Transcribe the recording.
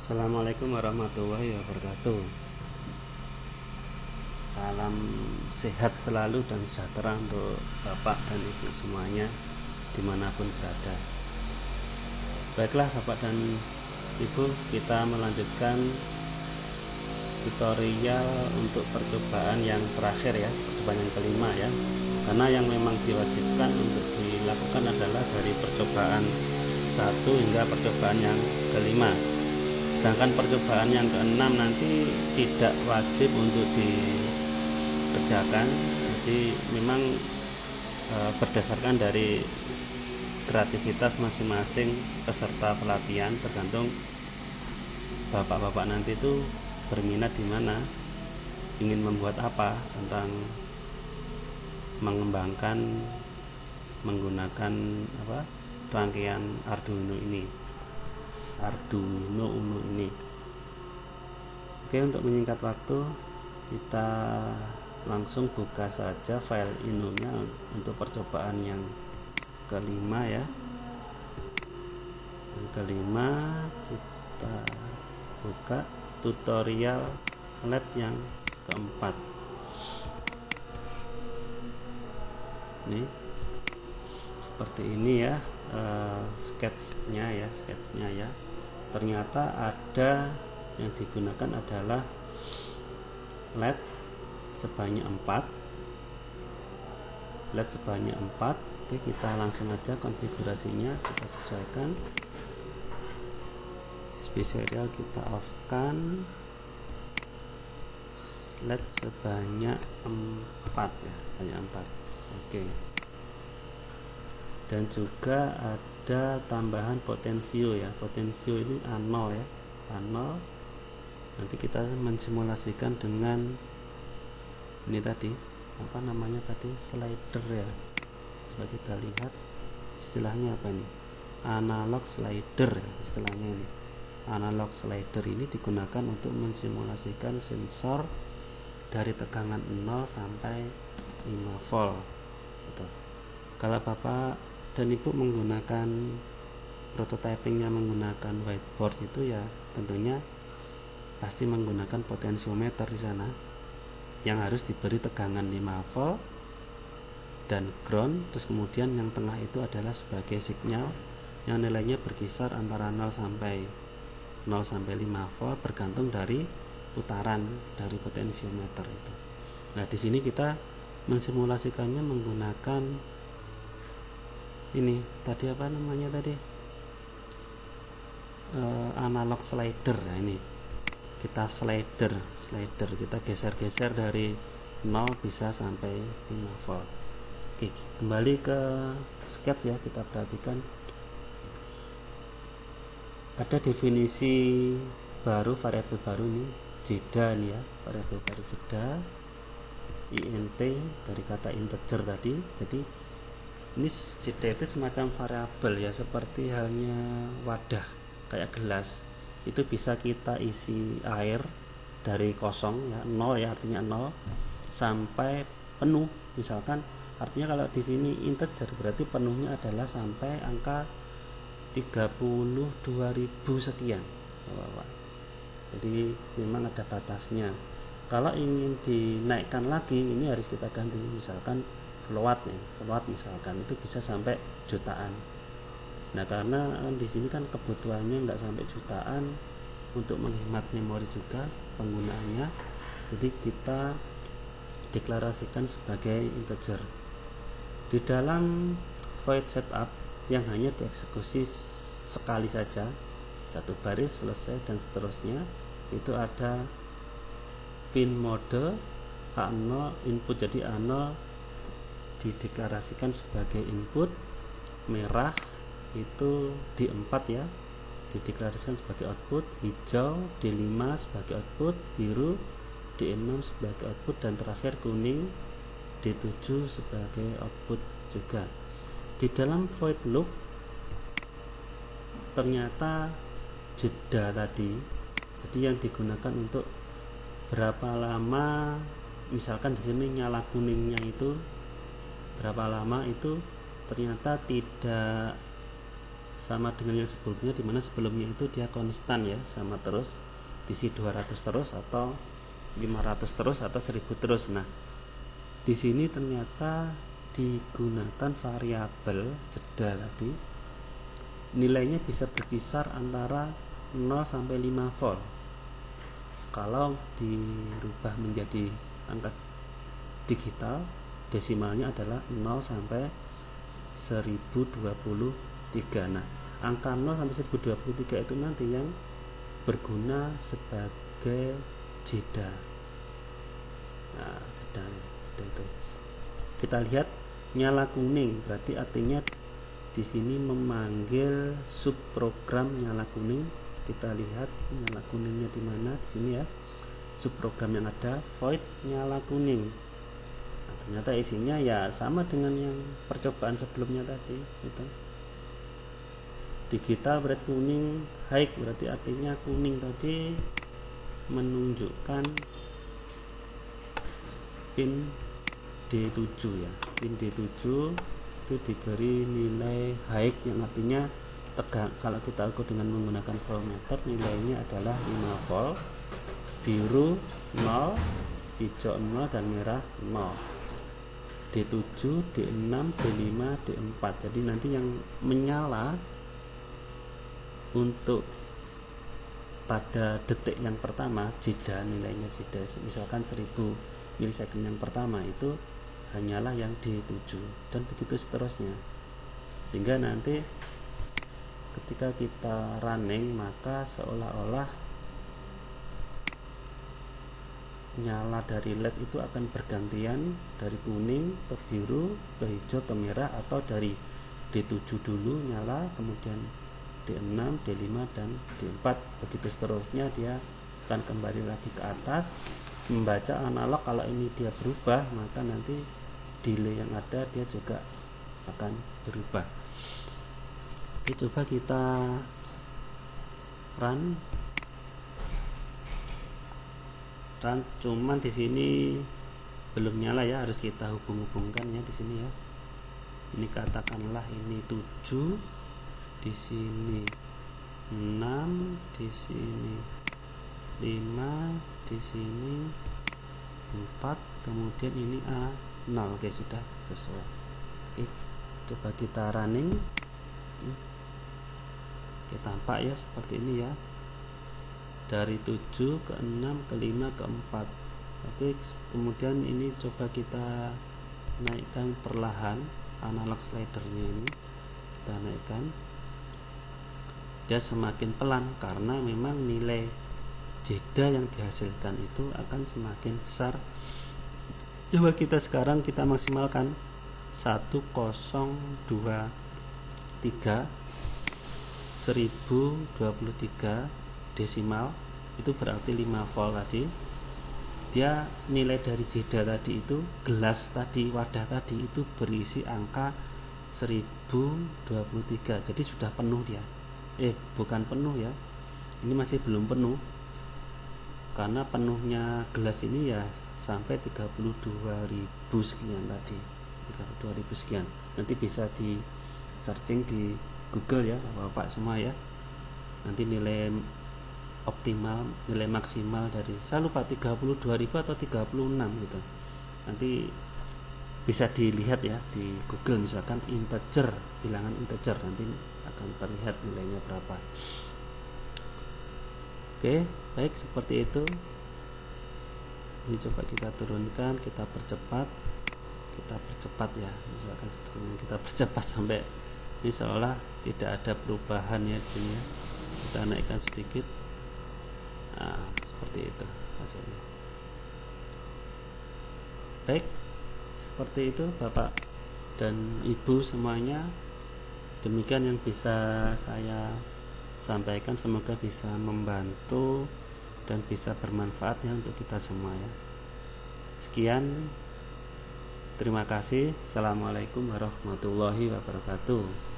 Assalamualaikum warahmatullahi wabarakatuh. Salam sehat selalu dan sejahtera untuk Bapak dan Ibu semuanya dimanapun berada. Baiklah Bapak dan Ibu, kita melanjutkan tutorial untuk percobaan yang terakhir ya, percobaan yang kelima ya. Karena yang memang diwajibkan untuk dilakukan adalah dari percobaan 1 hingga percobaan yang kelima. Sedangkan percobaan yang keenam nanti tidak wajib untuk dikerjakan. Jadi memang berdasarkan dari kreativitas masing-masing peserta pelatihan, tergantung bapak-bapak nanti itu berminat di mana, ingin membuat apa, tentang mengembangkan menggunakan rangkaian Arduino Uno ini. Oke, untuk menyingkat waktu, kita langsung buka saja file Uno-nya untuk percobaan yang kelima ya. Yang kelima kita buka tutorial LED yang keempat. Ini seperti ini ya, sketsnya ya. Ternyata ada yang digunakan adalah LED sebanyak 4. Oke, kita langsung aja konfigurasinya kita sesuaikan. USB serial kita off kan, LED sebanyak 4 ya, sebanyak 4. Oke, dan juga ada tambahan potensio ya. Potensio ini A0 ya, A0. Nanti kita mensimulasikan dengan ini tadi, slider ya. Coba kita lihat istilahnya apa nih, analog slider ya istilahnya ini. Analog slider ini digunakan untuk mensimulasikan sensor dari tegangan 0 sampai 5 volt gitu. Kalau Bapak dan Ibu menggunakan prototypingnya menggunakan whiteboard itu ya tentunya pasti menggunakan potensiometer di sana yang harus diberi tegangan 5 volt dan ground, terus kemudian yang tengah itu adalah sebagai sinyal yang nilainya berkisar antara 0 sampai 5 volt bergantung dari putaran dari potensiometer itu. Nah, di sini kita mensimulasikannya menggunakan ini tadi analog slider. Nah, ini kita slider kita geser-geser dari 0 bisa sampai 5 volt. Oke, kembali ke sketch ya. Kita perhatikan ada definisi baru, variabel baru nih, jeda nih ya, variabel baru jeda int dari kata integer tadi. Jadi ini jeda itu semacam variabel ya, seperti halnya wadah kayak gelas. Itu bisa kita isi air dari kosong ya, 0 ya, artinya 0 sampai penuh. Misalkan artinya kalau di sini integer berarti penuhnya adalah sampai angka 32.000 sekian. Jadi memang ada batasnya. Kalau ingin dinaikkan lagi, ini harus kita ganti, misalkan float misalkan, itu bisa sampai jutaan. Nah, karena di sini kan kebutuhannya nggak sampai jutaan, untuk menghemat memori juga penggunaannya, jadi kita deklarasikan sebagai integer. Di dalam void setup yang hanya dieksekusi sekali saja, satu baris selesai dan seterusnya, itu ada pin mode A0 input. Jadi A0 dideklarasikan sebagai input, merah itu D4 ya, dideklarasikan sebagai output, hijau D5 sebagai output, biru D6 sebagai output, dan terakhir kuning D7 sebagai output juga. Di dalam void loop ternyata jeda tadi, jadi yang digunakan untuk berapa lama, misalkan di sini nyala kuningnya itu berapa lama, itu ternyata tidak sama dengan yang sebelumnya, dimana sebelumnya itu dia konstan ya, sama terus diisi 200 terus atau 500 terus atau 1000 terus. Nah di sini ternyata digunakan variabel jeda tadi, nilainya bisa berkisar antara 0 sampai 5 volt. Kalau dirubah menjadi angka digital, desimalnya adalah 0 sampai 1023. Nah, angka 0 sampai 1023 itu nanti yang berguna sebagai jeda. Nah, jeda itu. Kita lihat nyala kuning, berarti artinya di sini memanggil subprogram nyala kuning. Kita lihat nyala kuningnya di mana, di sini ya. Subprogram yang ada void nyala kuning. Nah, ternyata isinya ya sama dengan yang percobaan sebelumnya tadi gitu. Digital berarti kuning, high berarti artinya kuning tadi menunjukkan pin D7 ya. Pin D7 itu diberi nilai high yang artinya kalau kita ukur dengan menggunakan voltmeter nilainya adalah 5 volt, biru 0, hijau 0 dan merah 0. D7, D6, D5, D4. Jadi nanti yang menyala untuk pada detik yang pertama, jeda nilainya jeda misalkan 1000 milisecond yang pertama itu hanyalah yang D7 dan begitu seterusnya. Sehingga nanti ketika kita running maka seolah-olah nyala dari LED itu akan bergantian dari kuning ke biru ke hijau ke merah, atau dari D7 dulu nyala kemudian D6, D5 dan D4, begitu seterusnya dia akan kembali lagi ke atas membaca analog. Kalau ini dia berubah maka nanti delay yang ada dia juga akan berubah. Oke, coba kita run, cuman di sini belum nyala ya, harus kita hubung-hubungkan ya di sini ya. Ini katakanlah ini 7, di sini 6, di sini 5, di sini 4, kemudian ini A0. Oke, sudah sesuai. Oke, coba kita running. Oke, tampak ya seperti ini ya. Dari 7 ke 6 ke 5 ke 4. Oke, kemudian ini coba kita naikkan perlahan analog slidernya ini. Kita naikkan. Dia semakin pelan karena memang nilai jeda yang dihasilkan itu akan semakin besar. Coba kita sekarang kita maksimalkan 1023 1023 desimal, itu berarti 5 volt tadi. Dia nilai dari jeda tadi itu, gelas tadi, wadah tadi itu berisi angka 1023. Jadi sudah penuh dia. Bukan penuh ya. Ini masih belum penuh. Karena penuhnya gelas ini ya sampai 32.000 sekian tadi. 32.000 sekian. Nanti bisa di searching di Google ya, Bapak semua ya. Nanti nilai optimal, nilai maksimal dari, saya lupa 32.000 atau 36 gitu. Nanti bisa dilihat ya di Google, misalkan integer, bilangan integer, nanti akan terlihat nilainya berapa. Oke, baik, seperti itu. Ini coba kita turunkan, kita percepat ya, misalkan seperti ini, kita percepat sampai ini seolah tidak ada perubahan ya di sini ya. Kita naikkan sedikit. Nah, seperti itu hasilnya. Baik, seperti itu Bapak dan Ibu semuanya. Demikian yang bisa saya sampaikan, semoga bisa membantu dan bisa bermanfaat ya untuk kita semua ya. Sekian, terima kasih. Assalamualaikum warahmatullahi wabarakatuh.